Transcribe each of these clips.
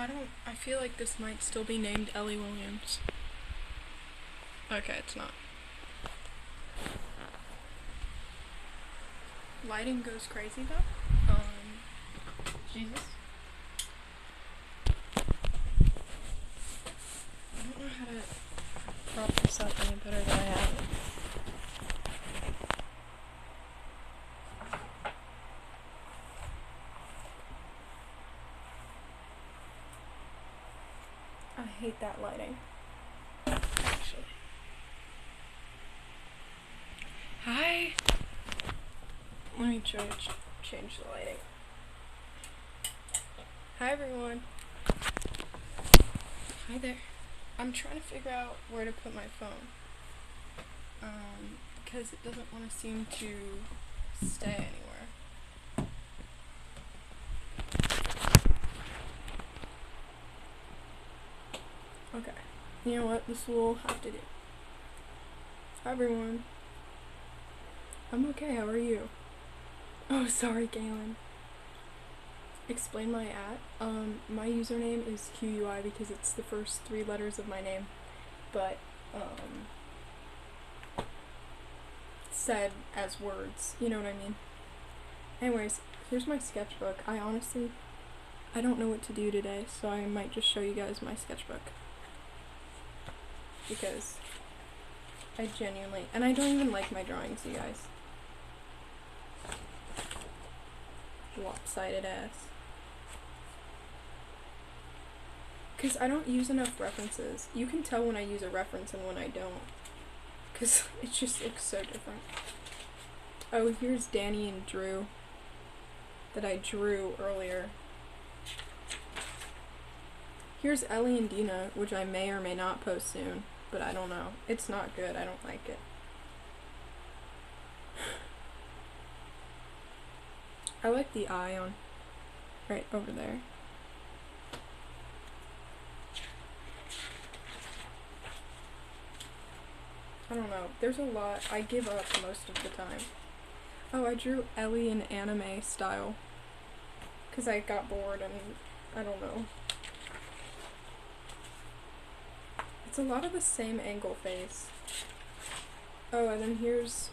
I feel like this might still be named Ellie Williams. Okay, it's not. Lighting goes crazy though. Jesus. I don't know how to prop this up any better than I have it. I hate that lighting. Actually. Hi! Let me try to change the lighting. Hi everyone. Hi there. I'm trying to figure out where to put my phone. Because it doesn't want to seem to stay anywhere. Okay. You know what? This will have to do. Hi everyone. I'm okay, how are you? Oh, sorry, Galen. Explain my my username is QUI because it's the first 3 letters of my name, but, said as words, you know what I mean? Anyways, here's my sketchbook. I don't know what to do today, so I might just show you guys my sketchbook. Because I genuinely, and I don't even like my drawings, you guys. Lopsided ass. Because I don't use enough references. You can tell when I use a reference and when I don't. Because it just looks so different. Oh, here's Danny and Drew that I drew earlier. Here's Ellie and Dina, which I may or may not post soon, but I don't know. It's not good. I don't like it. I like the eye on right over there. I don't know. There's a lot. I give up most of the time. Oh, I drew Ellie in anime style. Because I got bored and I don't know. It's a lot of the same angle face. Oh, and then here's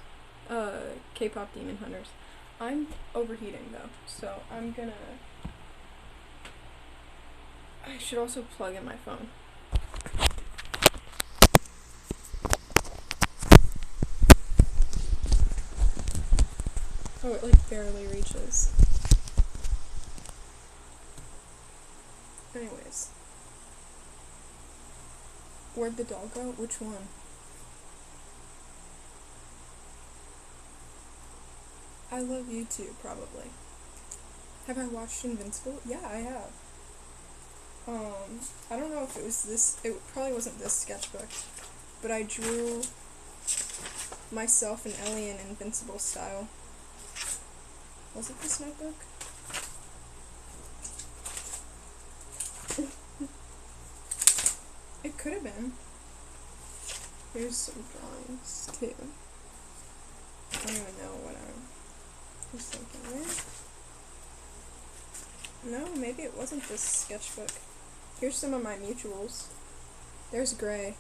K-pop Demon Hunters. I'm overheating though, so I'm gonna... I should also plug in my phone. Oh, it like barely reaches. Anyways. Where'd the dog go? Which one? I love you too, probably. Have I watched Invincible? Yeah, I have. I don't know if it was this, it probably wasn't this sketchbook, but I drew myself and Ellie in Invincible style. Was it this notebook? It could have been. Here's some drawings, too. I don't even know what I was thinking there. No, maybe it wasn't this sketchbook. Here's some of my mutuals. There's Gray.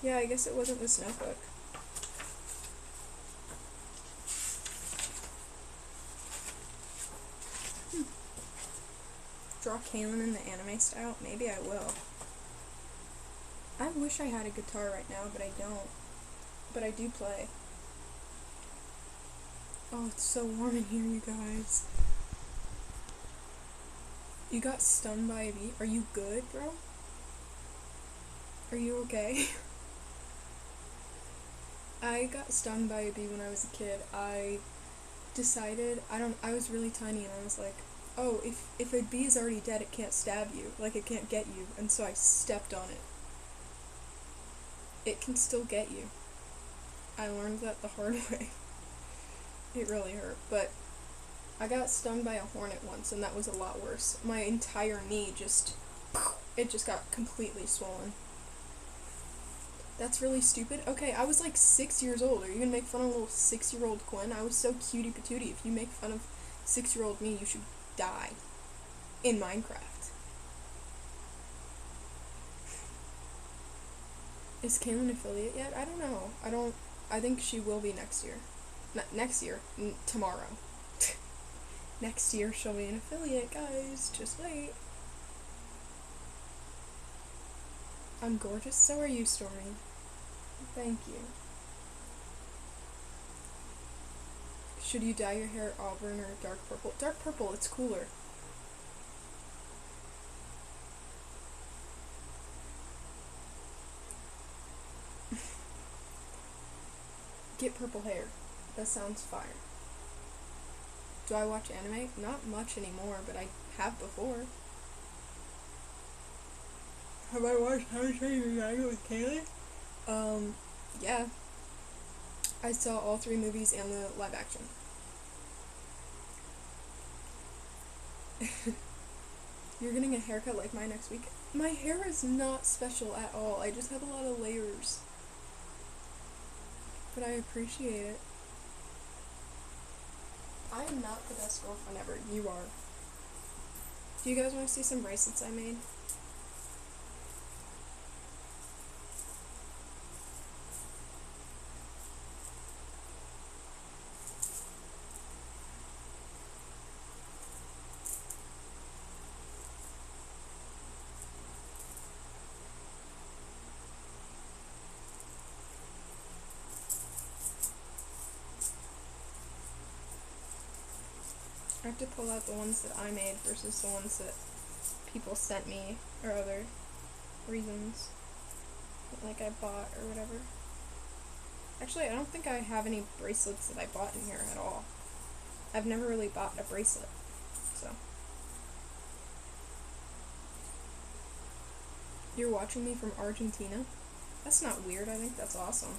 Yeah, I guess it wasn't this notebook. Draw Kaylin in the anime style? Maybe I will. I wish I had a guitar right now, but I don't. But I do play. Oh, it's so warm in here, you guys. You got stung by a bee? Are you good, bro? Are you okay? I got stung by a bee when I was a kid. I decided, I was really tiny and I was like, oh, if a bee is already dead, it can't stab you. Like, it can't get you. And so I stepped on it. It can still get you. I learned that the hard way. It really hurt. But I got stung by a hornet once, and that was a lot worse. My entire knee it just got completely swollen. That's really stupid. Okay, I was like 6 years old. Are you gonna make fun of little 6-year-old Quinn? I was so cutie patootie. If you make fun of 6-year-old me, you should die. In Minecraft. Is Kaylin an affiliate yet? I don't know. I think she will be next year. Not next year. Tomorrow. Next year she'll be an affiliate, guys. Just wait. I'm gorgeous. So are you, Stormy. Thank you. Should you dye your hair auburn or dark purple? Dark purple, it's cooler. Get purple hair. That sounds fire. Do I watch anime? Not much anymore, but I have before. Have I watched How to Train Your Dragon with Kaylee? Yeah. I saw all 3 movies and the live action. You're getting a haircut like mine next week? My hair is not special at all. I just have a lot of layers. But I appreciate it. I am not the best girlfriend ever. You are. Do you guys want to see some bracelets I made? I have to pull out the ones that I made versus the ones that people sent me or other reasons. Like I bought or whatever. Actually, I don't think I have any bracelets that I bought in here at all. I've never really bought a bracelet, so. You're watching me from Argentina? That's not weird, I think that's awesome.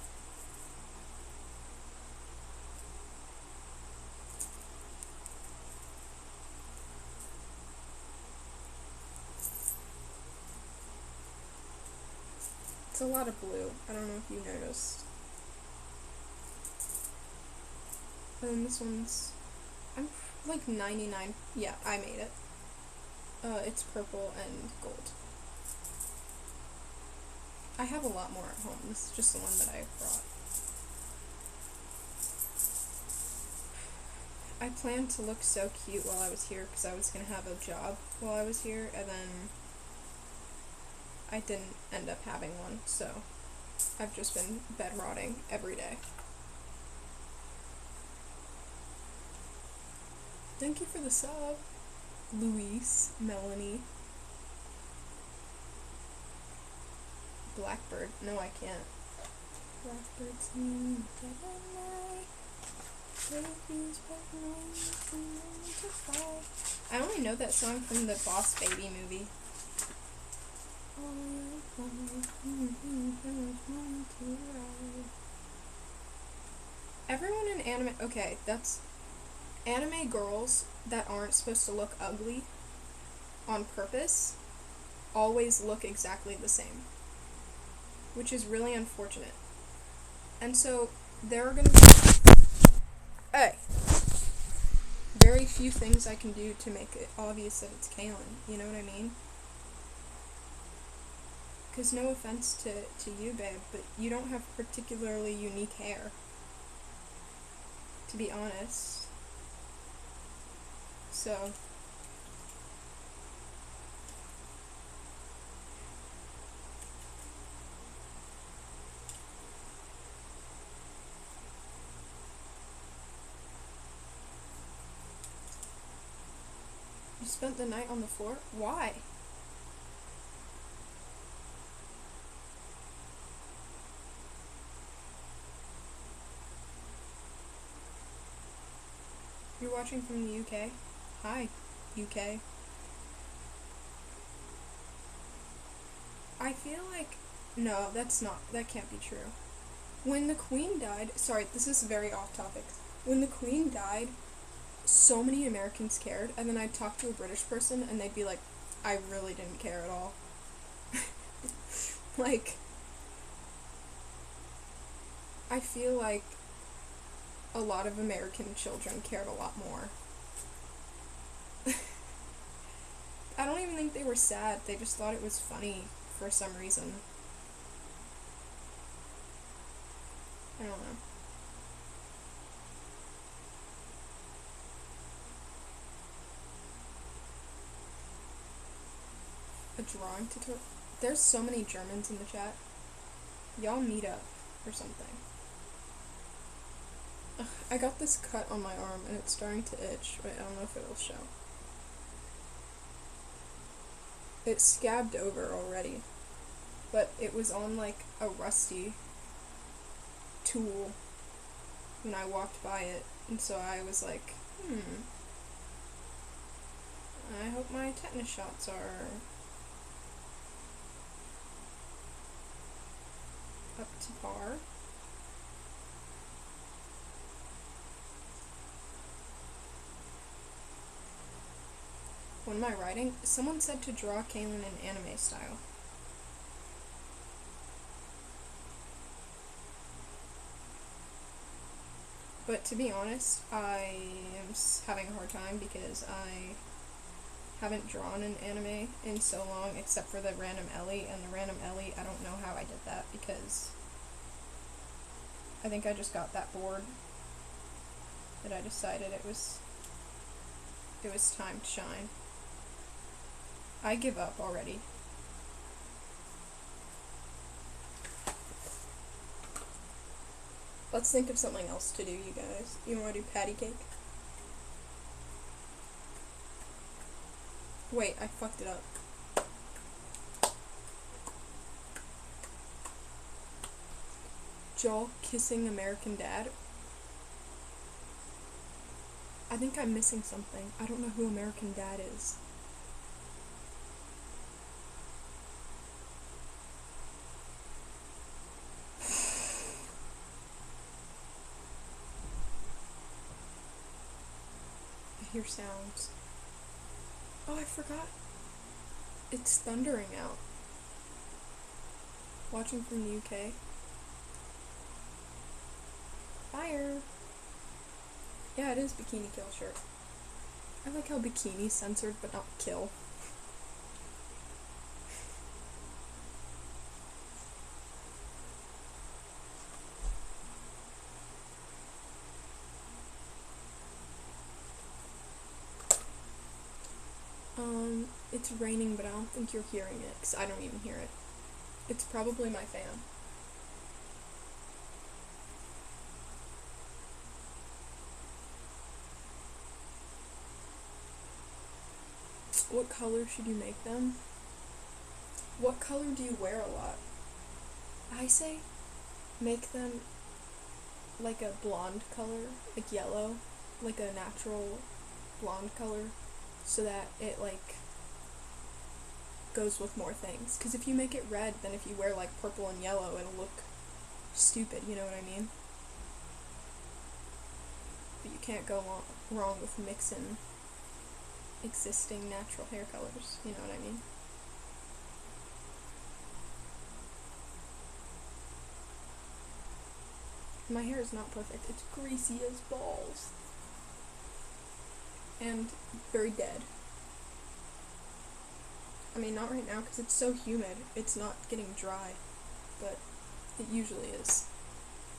It's a lot of blue. I don't know if you noticed. And then this one's, I'm like 99, yeah, I made it. It's purple and gold. I have a lot more at home. This is just the one that I brought. I planned to look so cute while I was here because I was going to have a job while I was here, and then I didn't end up having one, so I've just been bed rotting every day. Thank you for the sub, Luis, Melanie. Blackbird. No, I can't. Blackbird's me. I only know that song from the Boss Baby movie. Everyone in anime, okay, that's anime girls that aren't supposed to look ugly on purpose always look exactly the same, which is really unfortunate. And so there are gonna be very few things I can do to make it obvious that it's Kaylin, you know what I mean? Because no offense to you, babe, but you don't have particularly unique hair, to be honest. So you spent the night on the floor? Why? You're watching from the UK? Hi, UK. I feel like, no, that can't be true. When the Queen died, sorry, this is very off topic. When the Queen died, so many Americans cared, and then I'd talk to a British person, and they'd be like, I really didn't care at all. Like, I feel like a lot of American children cared a lot more. I don't even think they were sad, they just thought it was funny for some reason. I don't know. A drawing tutorial? There's so many Germans in the chat. Y'all meet up or something. Ugh, I got this cut on my arm and it's starting to itch. Wait, I don't know if it'll show. It scabbed over already, but it was on like a rusty tool when I walked by it, and so I was like, I hope my tetanus shots are up to par. What am I writing? Someone said to draw Kaylin in anime style. But to be honest, I am having a hard time because I haven't drawn an anime in so long, except for the random Ellie, and the random Ellie, I don't know how I did that because I think I just got that bored that I decided it was time to shine. I give up already. Let's think of something else to do, you guys. You wanna do patty cake? Wait, I fucked it up. Joel kissing American Dad? I think I'm missing something. I don't know who American Dad is. I hear sounds. Oh, I forgot. It's thundering out. Watching from the UK. Fire! Yeah, it is Bikini Kill shirt. I like how bikini's censored but not kill. It's raining, but I don't think you're hearing it, because I don't even hear it. It's probably my fan. What color should you make them? What color do you wear a lot? I say make them like a blonde color, like yellow, like a natural blonde color, so that it like goes with more things. Because if you make it red, then if you wear like purple and yellow, it'll look stupid, you know what I mean? But you can't go wrong with mixing existing natural hair colors, you know what I mean? My hair is not perfect. It's greasy as balls. And very dead. I mean, not right now because it's so humid. It's not getting dry, but it usually is.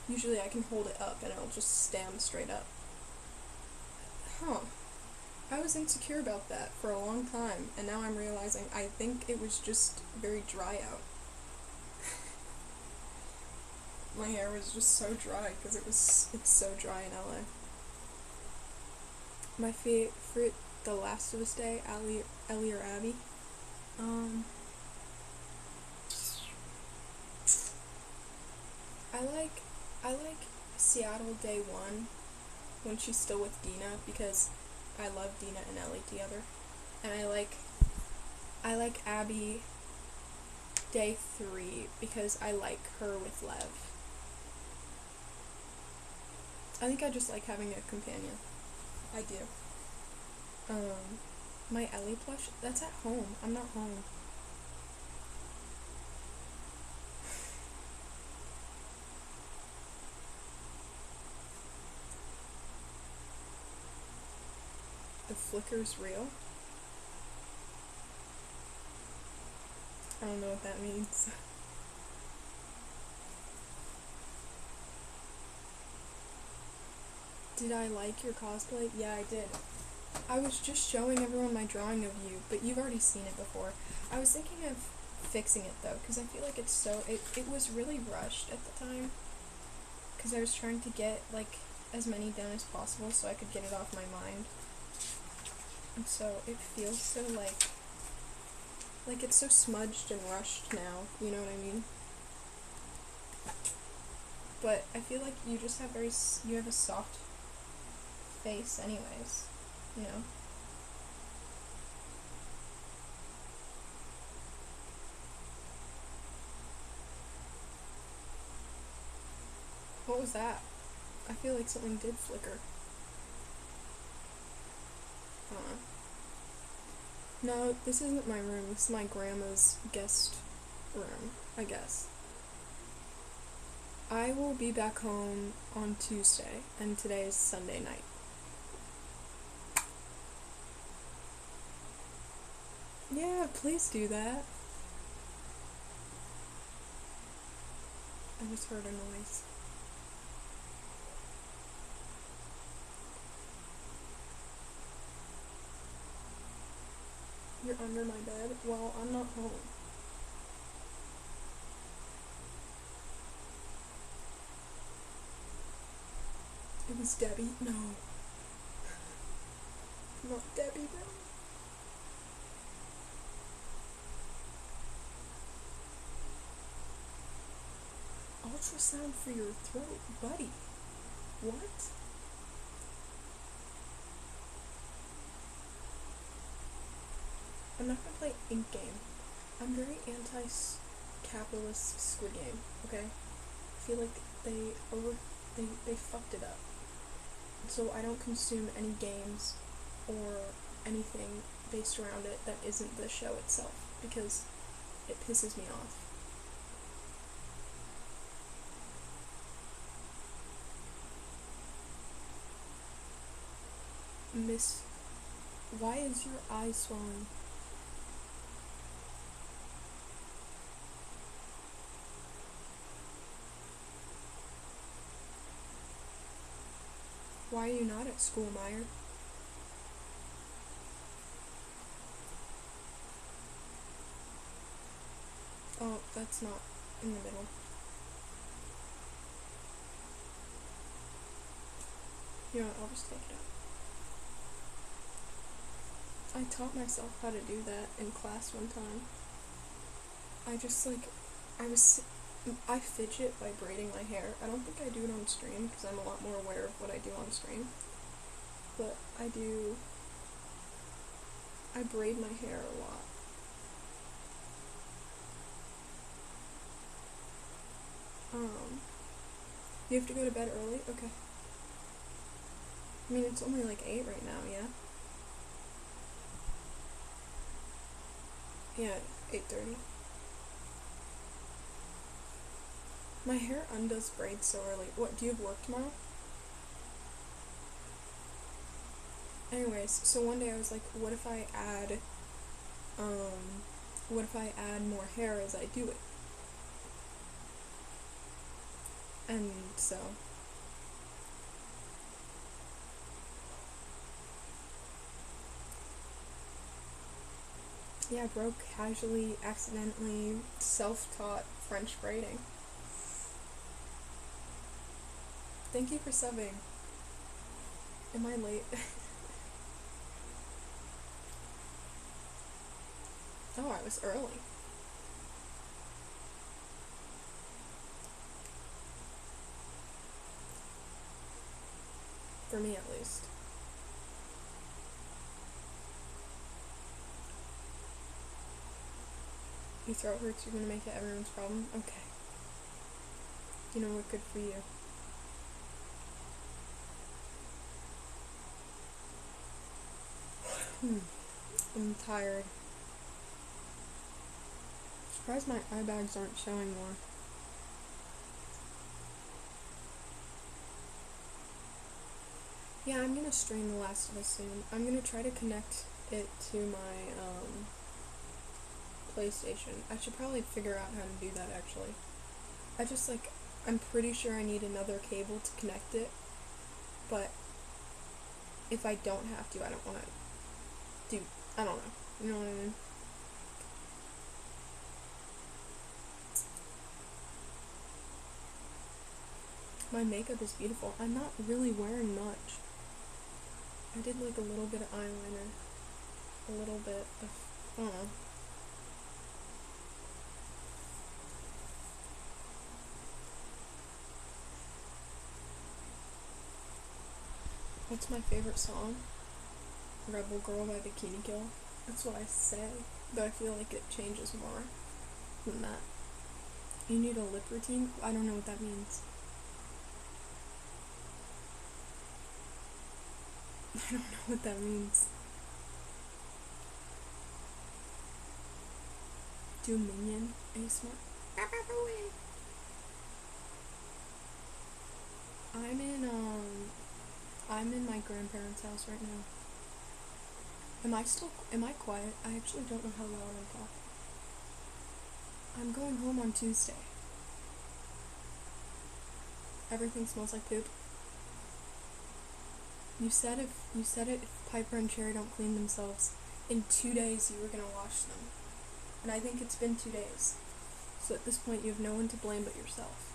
Usually I can hold it up and it'll just stand straight up. Huh. I was insecure about that for a long time, and now I'm realizing I think it was just very dry out. My hair was just so dry because it's so dry in LA. My favorite The Last of Us Day, Ellie or Abby. I like Seattle Day 1 when she's still with Dina because I love Dina and Ellie together. And I like Abby Day 3 because I like her with Lev. I think I just like having a companion. I do. My Ellie plush, that's at home. I'm not home. flicker's real? I don't know what that means. Did I like your cosplay? Yeah, I did. I was just showing everyone my drawing of you, but you've already seen it before. I was thinking of fixing it though, because I feel like it was really rushed at the time, because I was trying to get like as many done as possible so I could get it off my mind. And so it feels so like it's so smudged and rushed now, you know what I mean? But I feel like you just have you have a soft face anyways, you know? What was that? I feel like something did flicker. No, this isn't my room. This is my grandma's guest room, I guess. I will be back home on Tuesday, and today is Sunday night. Yeah, please do that. I just heard a noise. You're under my bed? Well, I'm not home. It was Debbie? No. Not Debbie, though. Ultrasound for your throat, buddy. What? I'm not gonna play Ink Game. I'm very anti-capitalist Squid Game, okay? I feel like they fucked it up. So I don't consume any games or anything based around it that isn't the show itself, because it pisses me off. Miss, why is your eye swollen? Why are you not at school, Meyer? Oh, that's not in the middle. You know what, I'll just take it out. I taught myself how to do that in class one time. I fidget by braiding my hair. I don't think I do it on stream because I'm a lot more aware of what I do on stream. But I braid my hair a lot. You have to go to bed early? Okay. I mean, it's only like 8 right now, yeah? Yeah, 8:30. My hair undoes braids so early. What, do you have work tomorrow? Anyways, so one day I was like, what if I add more hair as I do it? And so yeah, bro casually, accidentally self-taught French braiding. Thank you for subbing. Am I late? Oh, I was early. For me, at least. Your throat hurts, you're gonna make it everyone's problem? Okay. You know what, good for you. I'm tired. Surprised my eye bags aren't showing more. Yeah, I'm gonna stream The Last of Us soon. I'm gonna try to connect it to my, PlayStation. I should probably figure out how to do that, actually. I'm pretty sure I need another cable to connect it, but if I don't have to, I don't want to do, I don't know. You know what I mean? My makeup is beautiful. I'm not really wearing much. I did like a little bit of eyeliner, a little bit of, I don't know. What's my favorite song? Rebel Girl by Bikini Kill. That's what I say, but I feel like it changes more than that. You need a lip routine? I don't know what that means. I don't know what that means. Do Minion ASMR. I'm in my grandparents' house right now. Am I quiet? I actually don't know how loud I'm talking. I'm going home on Tuesday. Everything smells like poop. You said if Piper and Cherry don't clean themselves, in 2 days you were gonna wash them. And I think it's been 2 days. So at this point you have no one to blame but yourself.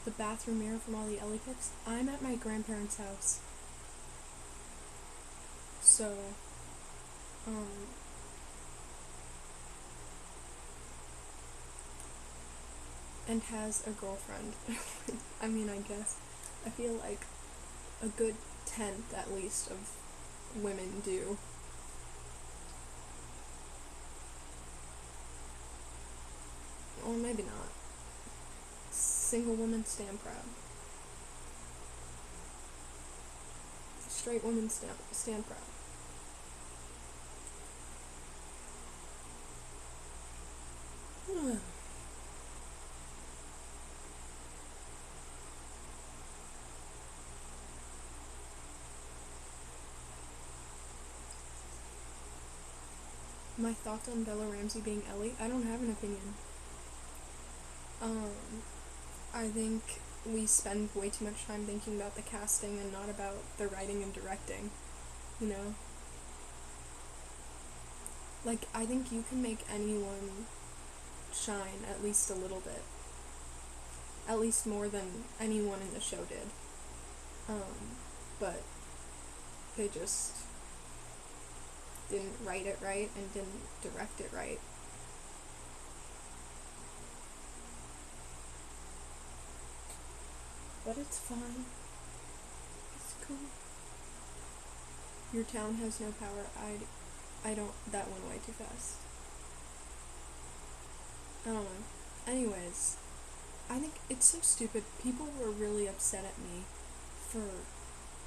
The bathroom mirror from all the Ellie pics. I'm at my grandparents' house. So, and has a girlfriend. I mean, I guess. I feel like a good tenth, at least, of women do. Or maybe not. Single women stand proud. Straight women stand proud. My thoughts on Bella Ramsey being Ellie? I don't have an opinion. I think we spend way too much time thinking about the casting and not about the writing and directing, you know? Like, I think you can make anyone shine at least a little bit. At least more than anyone in the show did. But they just didn't write it right and didn't direct it right. But it's fine. It's cool. Your town has no power. I don't, that went way too fast. I don't know. Anyways, I think it's so stupid. People were really upset at me for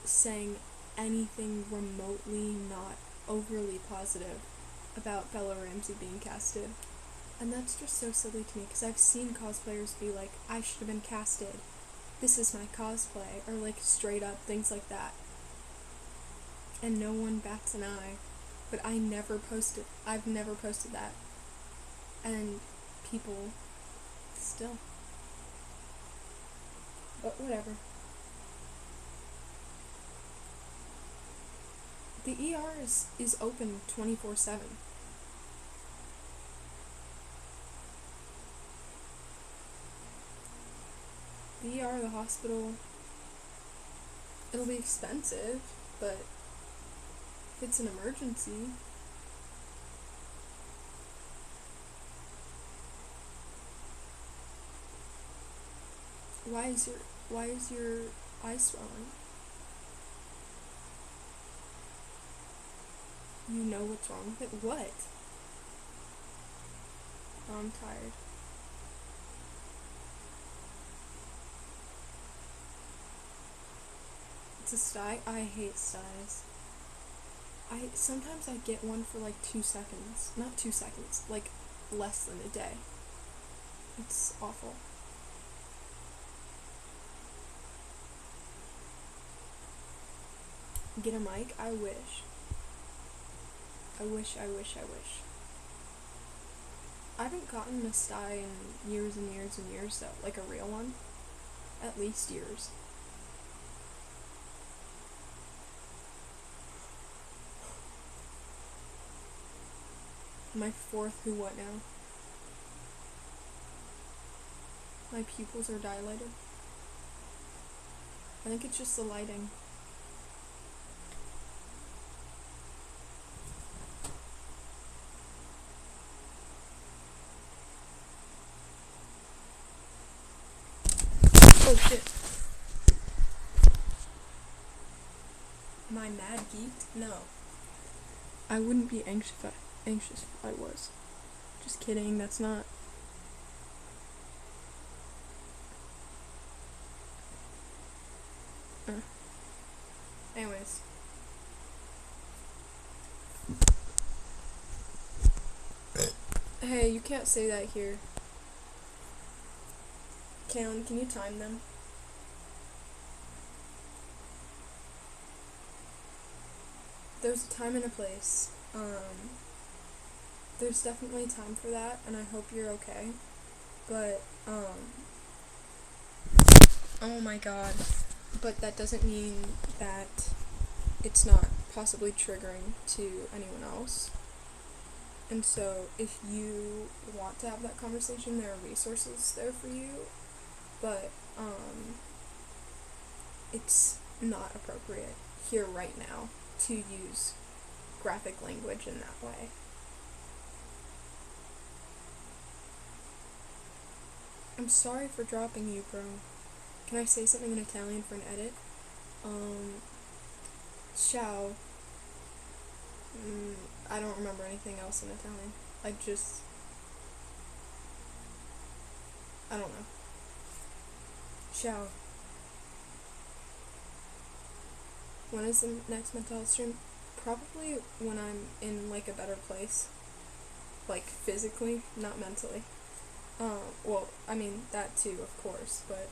saying anything remotely not overly positive about Bella Ramsey being casted. And that's just so silly to me, because I've seen cosplayers be like, I should have been casted. This is my cosplay. Or like straight up things like that. And no one bats an eye. But I've never posted that. And people still. But whatever. The ER is open 24/7. The ER, the hospital, it'll be expensive, but if it's an emergency. Why is your eye swelling? You know what's wrong with it? What? Oh, I'm tired. It's a sty? I hate styes. Sometimes I get one for like 2 seconds. Not 2 seconds, like less than a day. It's awful. Get a mic? I wish. I wish. I haven't gotten a sty in years and years and years, though. Like a real one. At least years. My fourth who what now? My pupils are dilated. I think it's just the lighting. Oh shit. Am I mad geeked? No. I wouldn't be anxious if I was. Just kidding, that's not. Anyways. Hey, you can't say that here. Kaylin, can you time them? There's a time and a place. There's definitely time for that, and I hope you're okay. But, oh my god. But that doesn't mean that it's not possibly triggering to anyone else. And so, if you want to have that conversation, there are resources there for you. But, it's not appropriate here right now to use graphic language in that way. I'm sorry for dropping you, bro. Can I say something in Italian for an edit? Ciao. I don't remember anything else in Italian. I don't know. Ciao. When is the next mental health stream? Probably when I'm in, like, a better place. Like, physically, not mentally. Well, I mean, that too, of course, but,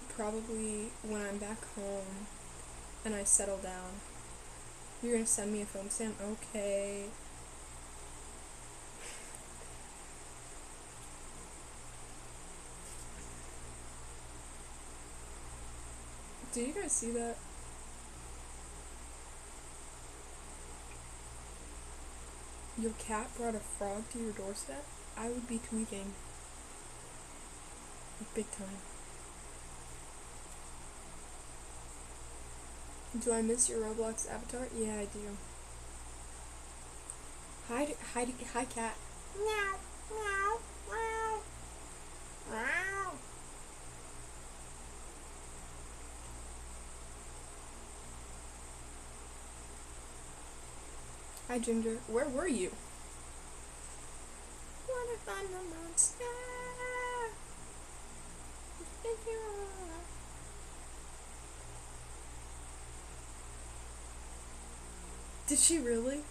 probably when I'm back home and I settle down. You're gonna send me a phone stamp? Okay. Did you guys see that? Your cat brought a frog to your doorstep? I would be tweaking. Like, big time. Do I miss your Roblox avatar? Yeah, I do. Hi, cat. Meow, meow, meow, meow. Hi, Ginger. Where were you? Wanna find the monster? Did she really?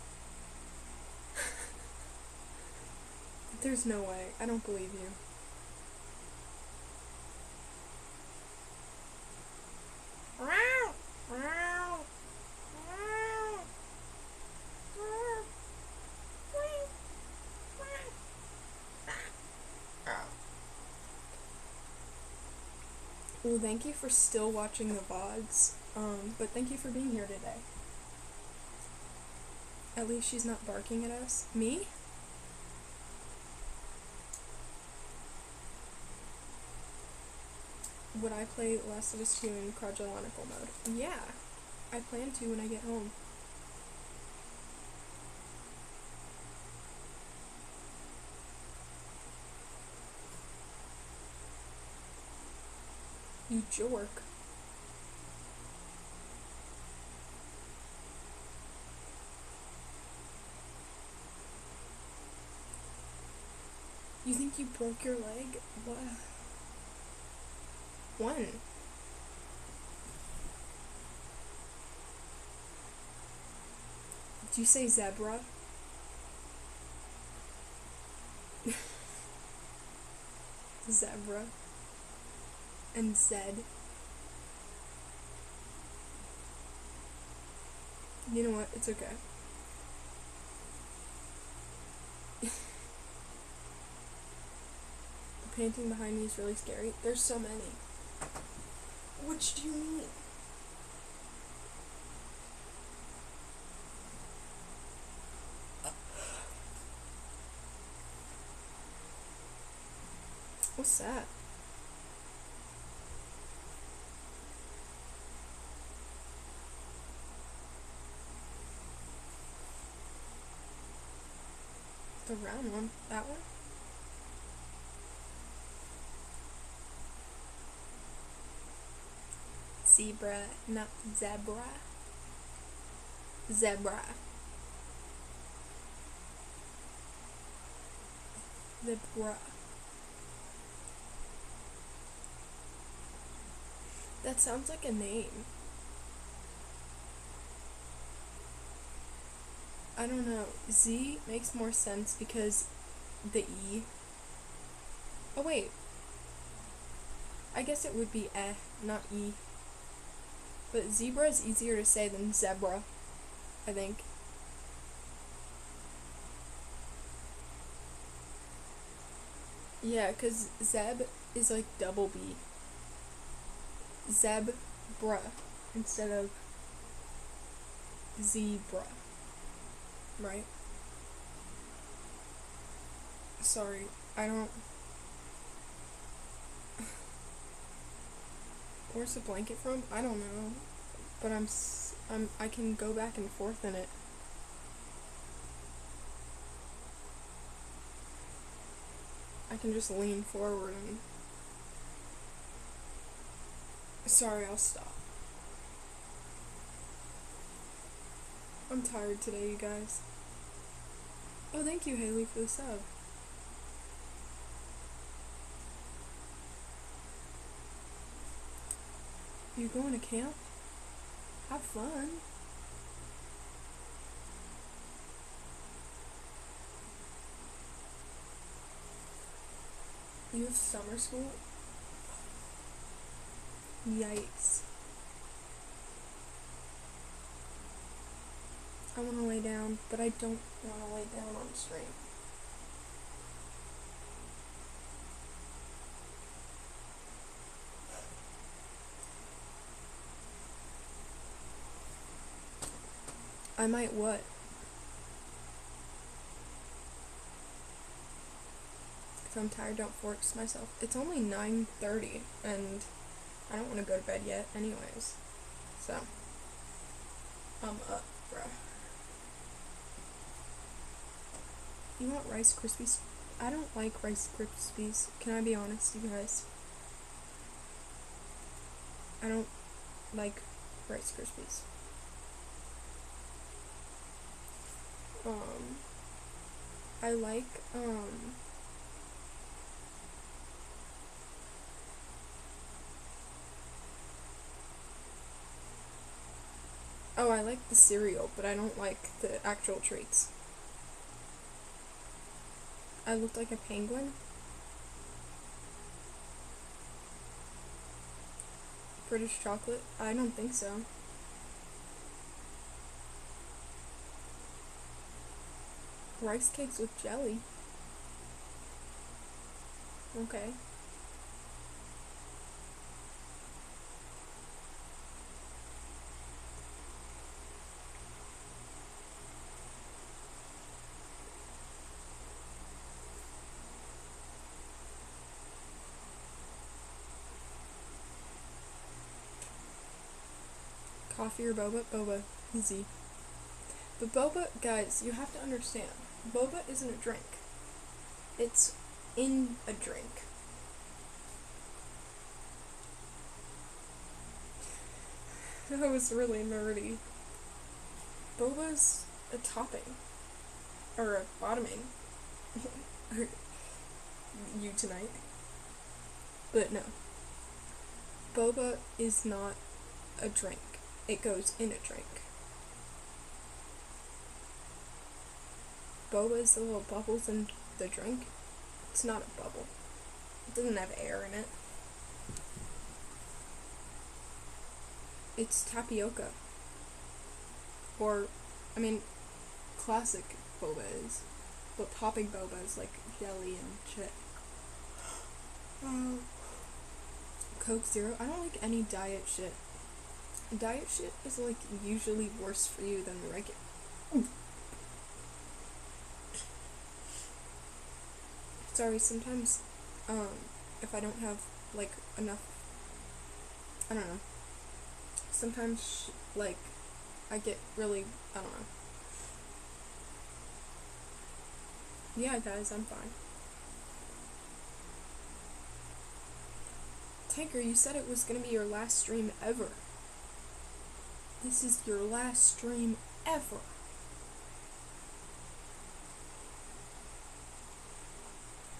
There's no way. I don't believe you. Well, thank you for still watching the VODs, but thank you for being here today. At least she's not barking at us. Me? Would I play Last of Us 2 in chronological mode? Yeah, I plan to when I get home. You jork. You think you broke your leg? What? When? Did you say zebra? Zebra. And Zed. You know what? It's okay. The painting behind me is really scary. There's so many. Which do you mean? What's that? The round one? That one? Zebra, not zebra. Zebra. Zebra. That sounds like a name. I don't know. Z makes more sense because the E. Oh wait. I guess it would be not E. But zebra is easier to say than zebra, I think. Yeah, because zeb is like double B. Zebra instead of zebra. Right? Sorry, I don't. Where's the blanket from? I don't know. But I can go back and forth in it. I can just lean forward and. Sorry, I'll stop. I'm tired today, you guys. Oh, thank you, Haley, for the sub. You going to camp? Have fun. You have summer school? Yikes. I want to lay down, but I don't want to lay down on stream. I might what? If I'm tired, don't force myself. It's only 9:30, and I don't want to go to bed yet anyways. So, I'm up, bro. You want Rice Krispies? I don't like Rice Krispies. Can I be honest, you guys? I don't like Rice Krispies. I like, oh, I like the cereal, but I don't like the actual treats. I look like a penguin? British chocolate? I don't think so. Rice cakes with jelly? Okay. Coffee or boba? Boba. Easy. But boba, guys, you have to understand. Boba isn't a drink. It's in a drink. That was really nerdy. Boba's a topping. Or a bottoming. You tonight. But no. Boba is not a drink. It goes in a drink. Boba is the little bubbles in the drink. It's not a bubble. It doesn't have air in it. It's tapioca. Or, I mean, classic boba is, but popping boba is like jelly and shit. Coke Zero. I don't like any diet shit. Diet shit is like usually worse for you than the regular. Sorry, sometimes, if I don't have like enough, I don't know. Sometimes like I get really, I don't know. Yeah, guys, I'm fine. Tanker, you said it was gonna be your last stream ever. This is your last stream ever.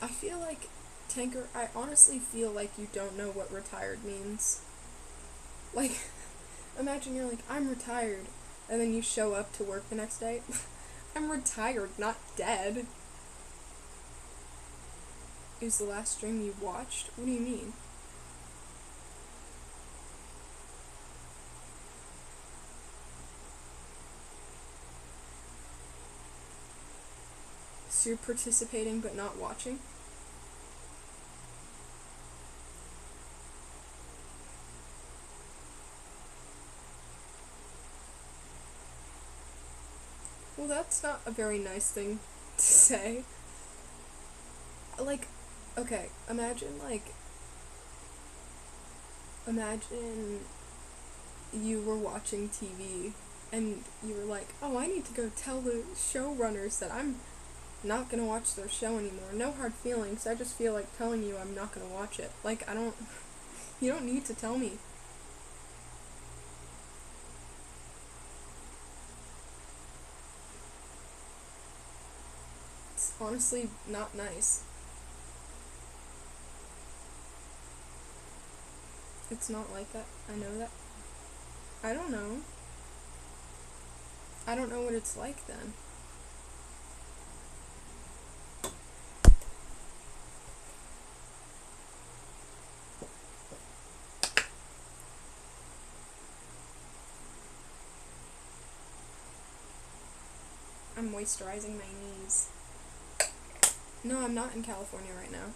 I feel like, Tanker, I honestly feel like you don't know what retired means. Like, imagine you're like, I'm retired, and then you show up to work the next day. I'm retired, not dead. It was the last stream you watched? What do you mean? So you're participating but not watching? Well, that's not a very nice thing to say. Like, okay, imagine you were watching TV and you were like, oh, I need to go tell the showrunners that I'm not gonna watch their show anymore. No hard feelings, I just feel like telling you I'm not gonna watch it. Like, you don't need to tell me. It's honestly not nice. It's not like that. I know that. I don't know. I don't know what it's like then. I'm moisturizing my knees. No, I'm not in California right now.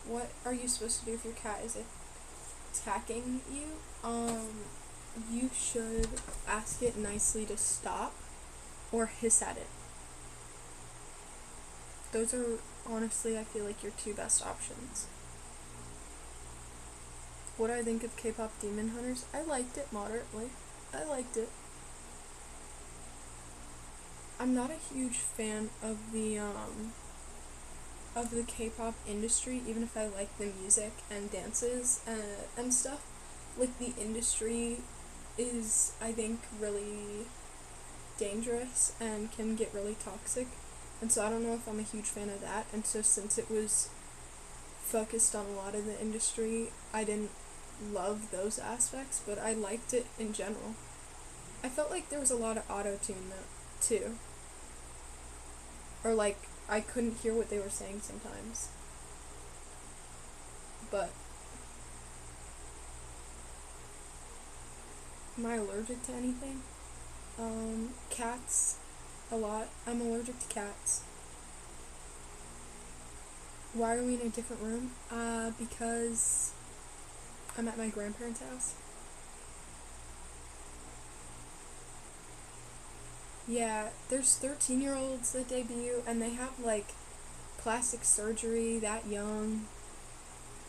What are you supposed to do if your cat is attacking you? You should ask it nicely to stop or hiss at it. Those are, honestly, I feel like your two best options. What do I think of K-pop Demon Hunters? I liked it moderately. I liked it. I'm not a huge fan of the K-pop industry, even if I like the music and dances and stuff. Like, the industry is, I think, really dangerous and can get really toxic, and so I don't know if I'm a huge fan of that. And so since it was focused on a lot of the industry, I didn't love those aspects, but I liked it in general. I felt like there was a lot of auto-tune though, too. Or like, I couldn't hear what they were saying sometimes. But am I allergic to anything? Cats. A lot. I'm allergic to cats. Why are we in a different room? Because I'm at my grandparents' house. Yeah, there's 13-year-olds that debut, and they have, like, plastic surgery that young,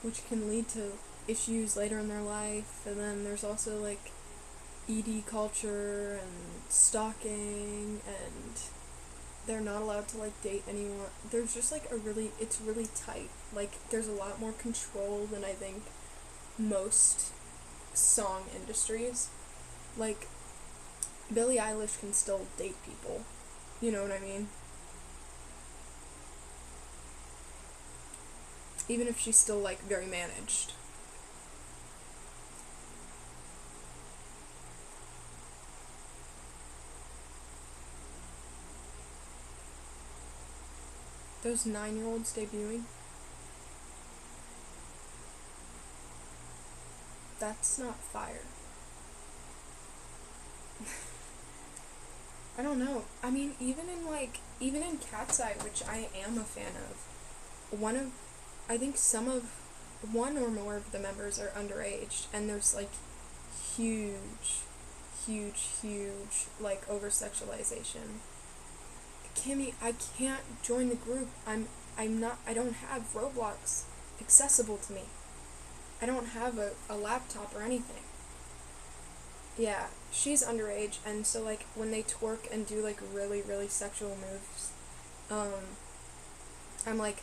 which can lead to issues later in their life. And then there's also, like, ED culture and stalking, and they're not allowed to, like, date anyone. There's just, like, it's really tight. Like, there's a lot more control than I think most song industries. Like, Billie Eilish can still date people. You know what I mean? Even if she's still, like, very managed. Those 9-year-olds debuting. That's not fire. I don't know. I mean, even in Cat's Eye, which I am a fan of, I think one or more of the members are underage, and there's like huge, huge like over sexualization. Kimmy, I can't join the group. I don't have Roblox accessible to me. I don't have a laptop or anything. Yeah, she's underage, and so like when they twerk and do like really, really sexual moves, I'm like,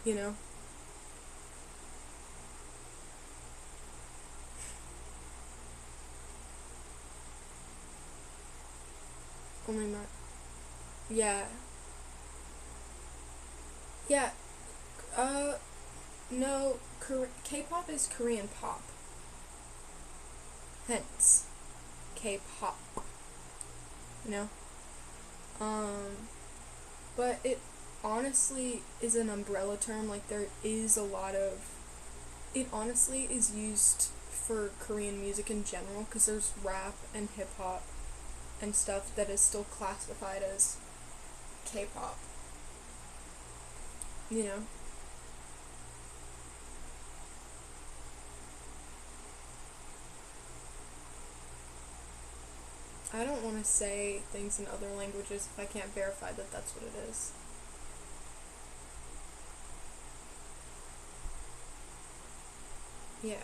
you know. Oh my god. Yeah. Yeah. Uh, no, K-pop is Korean pop. Hence, K-pop. You know? But it honestly is an umbrella term. Like, there is a lot of. It honestly is used for Korean music in general, because there's rap and hip hop and stuff that is still classified as K-pop. You know? I don't want to say things in other languages if I can't verify that that's what it is. Yeah.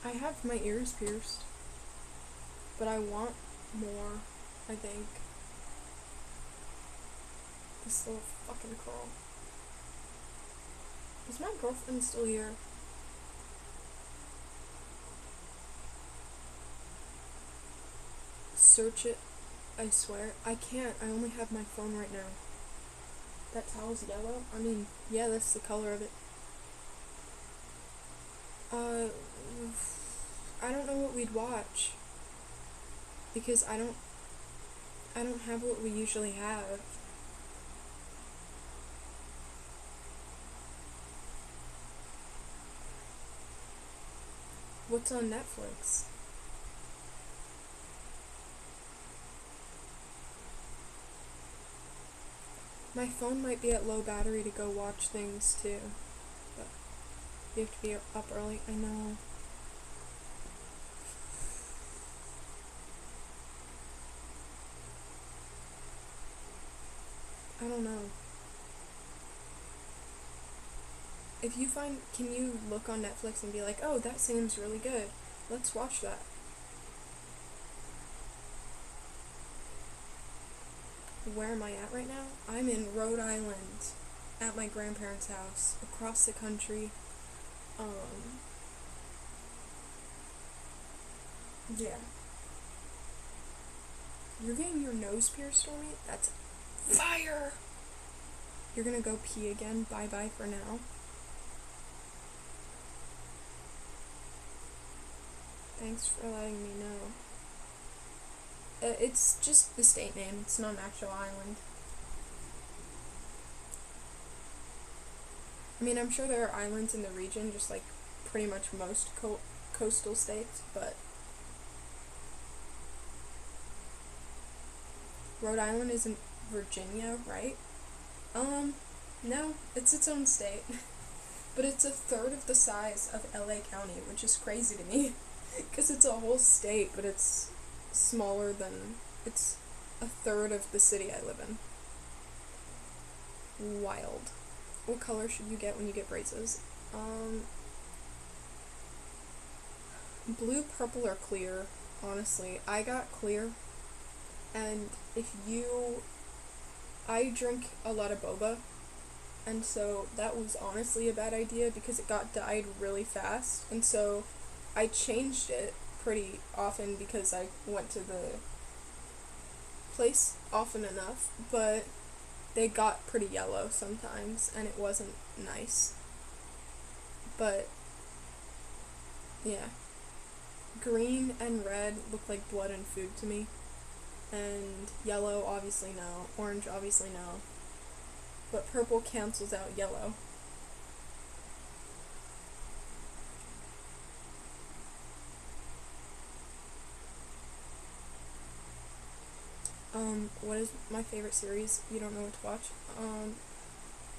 I have my ears pierced, but I want more, I think. This little fucking curl. Is my girlfriend still here? Search it. I swear. I can't. I only have my phone right now. That towel's yellow? I mean, yeah, that's the color of it. Uh, I don't know what we'd watch. Because I don't have what we usually have. What's on Netflix? My phone might be at low battery to go watch things too. But you have to be up early. I know. I don't know. Can you look on Netflix and be like, oh, that seems really good. Let's watch that. Where am I at right now? I'm in Rhode Island, at my grandparents' house, across the country. Yeah. You're getting your nose pierced for me? That's fire! You're gonna go pee again? Bye-bye for now. Thanks for letting me know. It's just the state name. It's not an actual island. I mean, I'm sure there are islands in the region, just like pretty much most coastal states, but Rhode Island isn't Virginia, right? No, it's its own state. But it's a third of the size of LA County, which is crazy to me. Because it's a whole state, but it's it's a third of the city I live in. Wild. What color should you get when you get braces? Blue, purple, or clear, honestly. I got clear, and I drink a lot of boba, and so that was honestly a bad idea because it got dyed really fast, and so I changed it pretty often because I went to the place often enough, but they got pretty yellow sometimes, and it wasn't nice. But, yeah. Green and red look like blood and food to me. and yellow, obviously no. Orange, obviously no. But purple cancels out yellow. What is my favorite series? You don't know what to watch?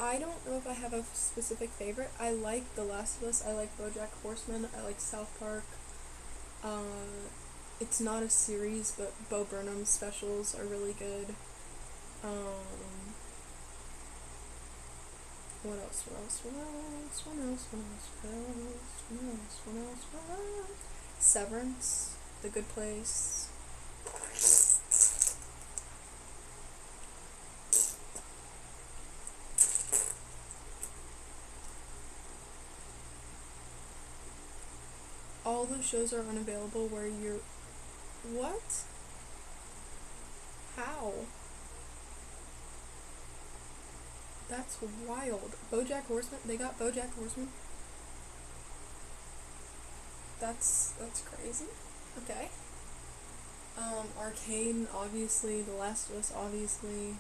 I don't know if I have a specific favorite. I like The Last of Us, I like BoJack Horseman, I like South Park. It's not a series, but Bo Burnham's specials are really good. What else? Severance, The Good Place. All those shows are unavailable where you're... What? How? That's wild. BoJack Horseman? They got BoJack Horseman? That's crazy. Okay. Arcane, obviously. The Last of Us, obviously.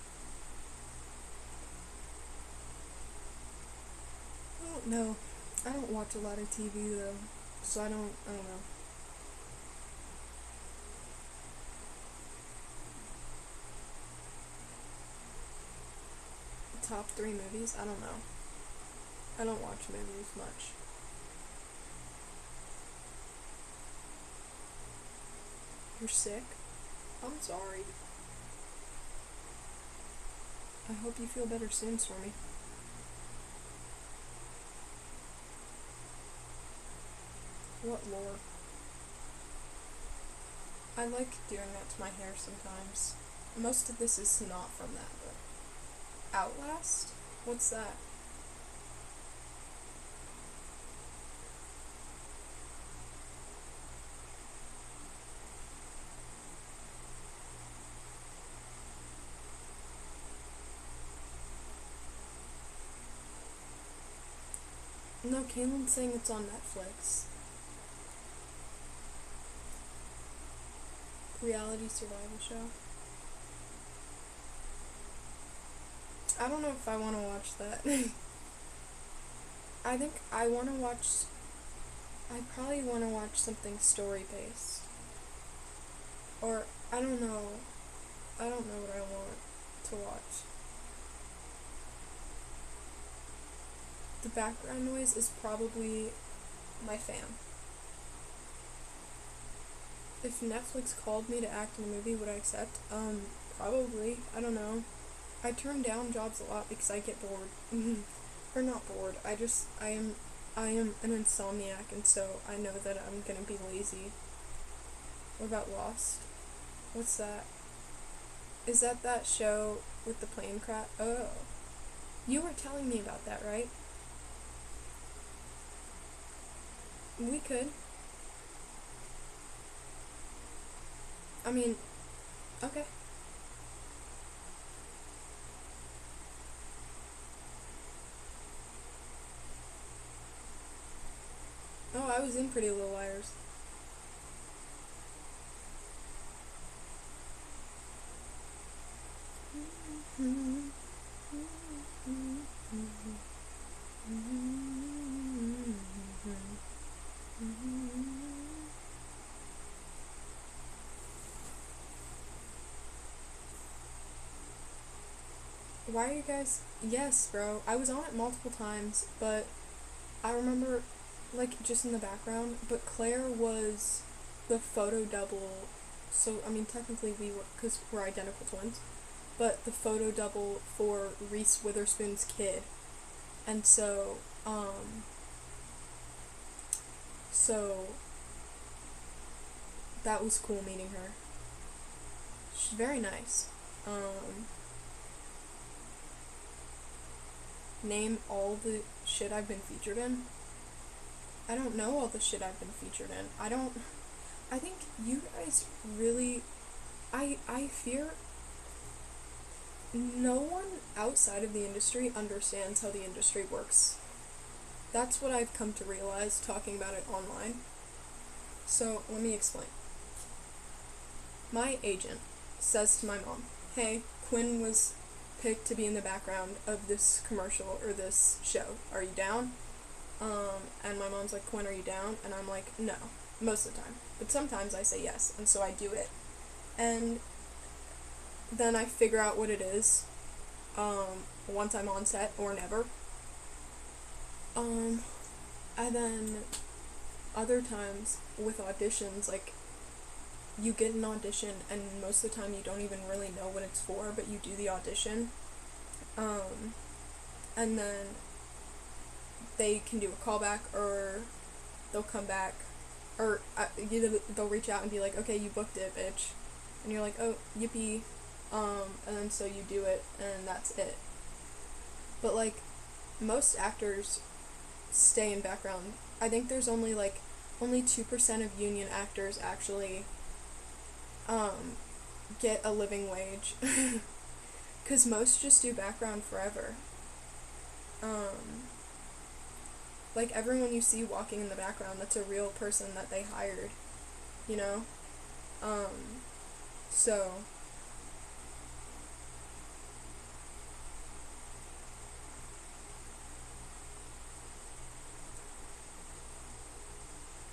I don't know. I don't watch a lot of TV though, so I don't know. Top 3 movies? I don't know. I don't watch movies much. You're sick? I'm sorry. I hope you feel better soon, Stormy. What lore? I like doing that to my hair sometimes. Most of this is not from that, but... Outlast? What's that? No, Kaylin's saying it's on Netflix. Reality survival show. I don't know if I want to watch that. I think I want to watch... I probably want to watch something story-based. Or, I don't know. I don't know what I want to watch. The background noise is probably my fan. If Netflix called me to act in a movie, would I accept? Probably. I don't know. I turn down jobs a lot because I get bored. Or not bored. I am an insomniac, and so I know that I'm gonna be lazy. What about Lost? What's that? Is that show with the plane crash? Oh. You were telling me about that, right? We could. I mean, okay. Oh, I was in Pretty Little Liars. Why are you guys... Yes, bro. I was on it multiple times, but I remember, like, just in the background, but Claire was the photo double, so, I mean, technically we were, because we're identical twins, but the photo double for Reese Witherspoon's kid, and so that was cool meeting her. She's very nice. Name all the shit I've been featured in. I don't know all the shit I've been featured in. I think you guys really, I fear no one outside of the industry understands how the industry works. That's what I've come to realize talking about it online. So, let me explain. My agent says to my mom, hey, Quinn was picked to be in the background of this commercial or this show. Are you down? And my mom's like, Quinn, are you down? And I'm like, no, most of the time. But sometimes I say yes, and so I do it. And then I figure out what it is, once I'm on set or never. And then other times with auditions, like, you get an audition and most of the time you don't even really know what it's for, but you do the audition. And then they can do a callback, or they'll come back, or either they'll reach out and be like, okay, you booked it, bitch. And you're like, oh, yippee. And then so you do it, and that's it. But, like, most actors stay in background. I think there's only 2% of union actors actually, get a living wage. 'Cause most just do background forever. Like, everyone you see walking in the background, that's a real person that they hired, you know? So,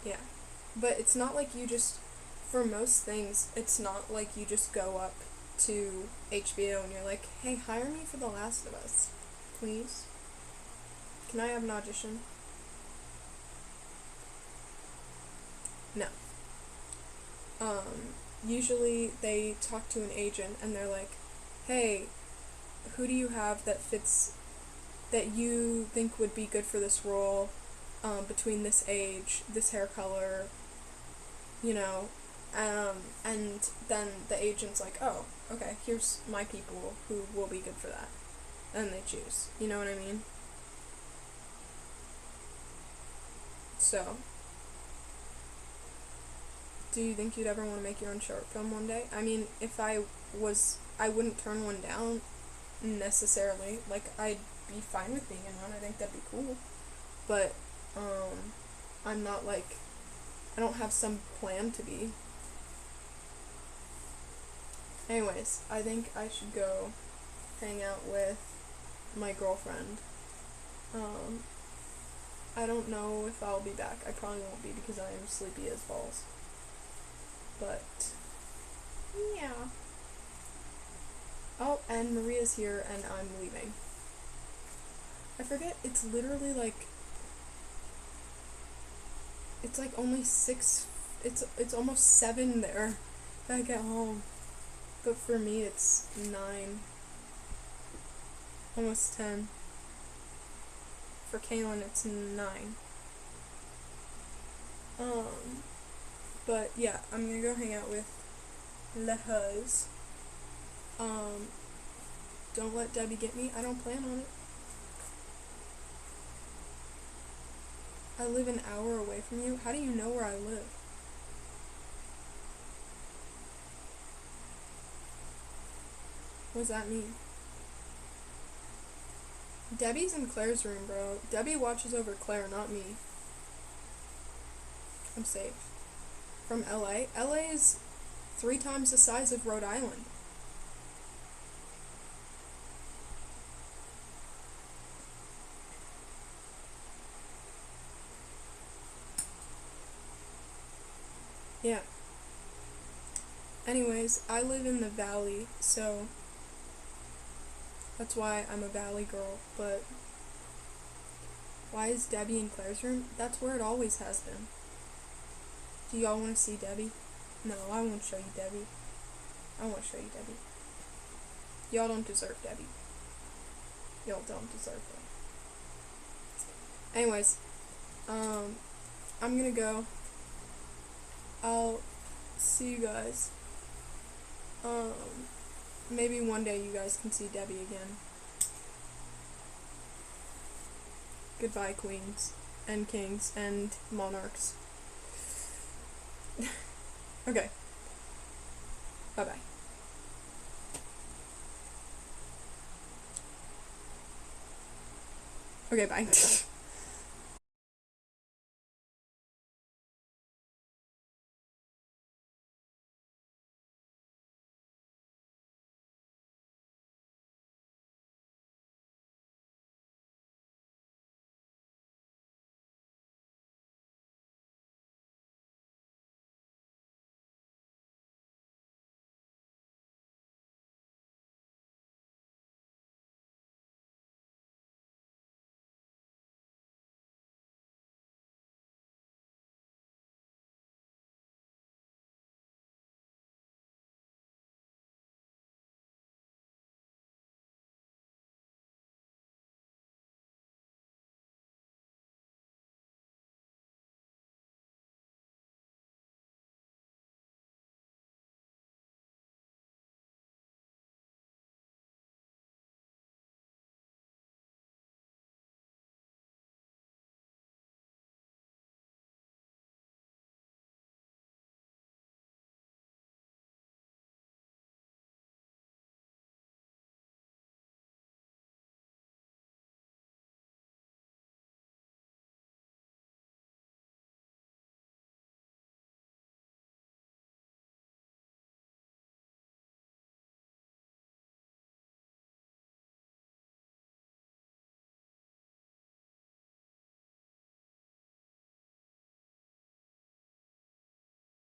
yeah. But it's not like you just, for most things, it's not like you just go up to HBO and you're like, hey, hire me for The Last of Us, please. Can I have an audition? No. Usually they talk to an agent and they're like, hey, who do you have that fits, that you think would be good for this role, between this age, this hair color, you know, and then the agent's like, oh, okay, here's my people who will be good for that, and they choose, you know what I mean? So, do you think you'd ever want to make your own short film one day? I mean, if I wouldn't turn one down, necessarily. Like, I'd be fine with being in one, I think that'd be cool. But, I'm not like, I don't have some plan to be. Anyways, I think I should go hang out with my girlfriend. I don't know if I'll be back. I probably won't be because I am sleepy as balls. But, yeah. Oh, and Maria's here and I'm leaving. I forget, it's literally like, it's like only 6, it's almost 7 there back at home. But for me it's 9. Almost 10. For Kaylin it's 9. But yeah, I'm gonna go hang out with Le Huz. Don't let Debbie get me. I don't plan on it. I live an hour away from you. How do you know where I live? What does that mean? Debbie's in Claire's room, bro. Debbie watches over Claire, not me. I'm safe. From LA? LA is 3 times the size of Rhode Island. Yeah. Anyways, I live in the valley, so that's why I'm a valley girl, but why is Debbie in Claire's room? That's where it always has been. Do y'all want to see Debbie? No, I won't show you Debbie. I won't show you Debbie. Y'all don't deserve Debbie. Y'all don't deserve her. Anyways, I'm gonna go. I'll see you guys. Maybe one day you guys can see Debbie again. Goodbye, queens and kings and monarchs. Okay. Bye-bye. Okay, bye.